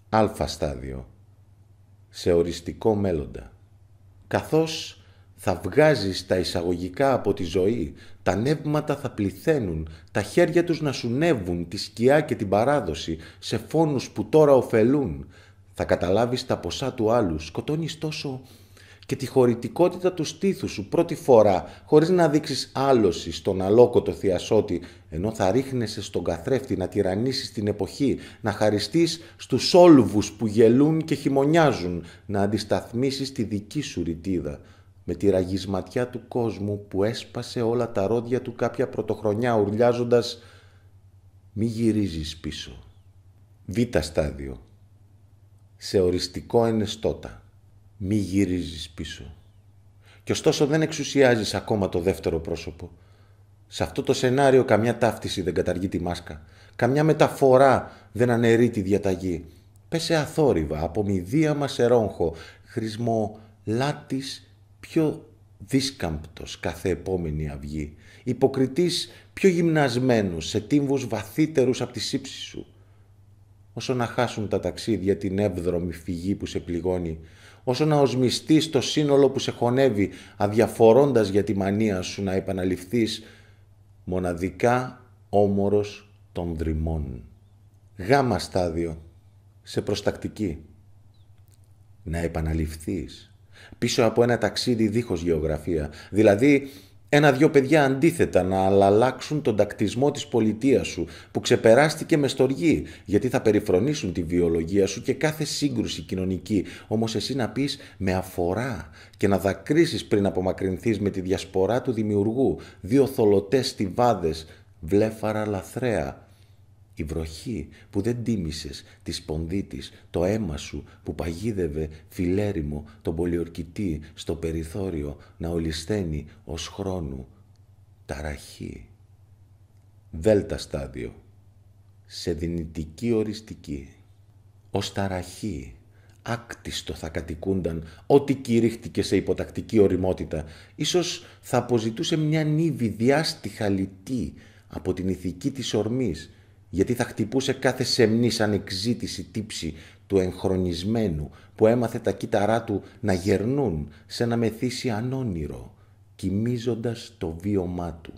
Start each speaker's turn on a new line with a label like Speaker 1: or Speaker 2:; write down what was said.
Speaker 1: Α στάδιο. Σε οριστικό μέλλοντα. Καθώς θα βγάζεις τα εισαγωγικά από τη ζωή, τα νεύματα θα πληθαίνουν, τα χέρια τους να σουνεύουν τη σκιά και την παράδοση σε φόνους που τώρα ωφελούν. Θα καταλάβεις τα ποσά του άλλου, σκοτώνεις τόσο και τη χωρητικότητα του στήθου σου πρώτη φορά, χωρίς να δείξεις άλωση στον αλόκοτο θειασότη, ενώ θα ρίχνεσαι στον καθρέφτη να τυραννήσεις την εποχή, να χαριστείς στους όλβους που γελούν και χειμωνιάζουν, να αντισταθμίσεις τη δική σου ρητίδα, με τη ραγισματιά του κόσμου που έσπασε όλα τα ρόδια του κάποια πρωτοχρονιά ουρλιάζοντας «Μη γυρίζεις πίσω». Β στάδιο. Σε οριστικό ενεστώτα. Μη γυρίζεις πίσω. Και ωστόσο δεν εξουσιάζεις ακόμα το δεύτερο πρόσωπο. Σε αυτό το σενάριο καμιά ταύτιση δεν καταργεί τη μάσκα. Καμιά μεταφορά δεν αναιρεί τη διαταγή. Πέσε αθόρυβα, από μηδίαμα σε ρόγχο, χρησμολάτης πιο δίσκαμπτος κάθε επόμενη αυγή. Υποκριτής πιο γυμνασμένος σε τύμβους βαθύτερους από τη σύψη σου. Όσο να χάσουν τα ταξίδια την εύδρομη φυγή που σε πληγώνει, όσο να οσμιστείς το σύνολο που σε χωνεύει, αδιαφορώντας για τη μανία σου να επαναληφθείς, μοναδικά όμορος των δρυμών. Γ στάδιο. Σε προστακτική. Να επαναληφθείς πίσω από ένα ταξίδι δίχως γεωγραφία, δηλαδή ένα-δυο παιδιά αντίθετα να αλλάξουν τον τακτισμό της πολιτείας σου που ξεπεράστηκε με στοργή, γιατί θα περιφρονήσουν τη βιολογία σου και κάθε σύγκρουση κοινωνική, όμως εσύ να πεις με αφορά και να δακρύσεις πριν απομακρυνθείς με τη διασπορά του δημιουργού, δύο θολωτές στιβάδες, βλέφαρα λαθρέα. Η βροχή που δεν τίμησες, τη σπονδί της, το αίμα σου που παγίδευε φιλέριμο τον πολιορκητή στο περιθώριο να ολισθαίνει ως χρόνου. Ταραχή. Δέλτα στάδιο. Σε δυνητική οριστική. Ως ταραχή. Άκτιστο θα κατοικούνταν ό,τι κηρύχτηκε σε υποτακτική ωριμότητα. Ίσως θα αποζητούσε μια νύβη διάστιχα λυτή από την ηθική της ορμής, γιατί θα χτυπούσε κάθε σεμνής ανεξήτηση τύψη του εγχρονισμένου που έμαθε τα κύτταρά του να γερνούν σε ένα μεθύσι ανώνυρο, κοιμίζοντας το βίωμά του.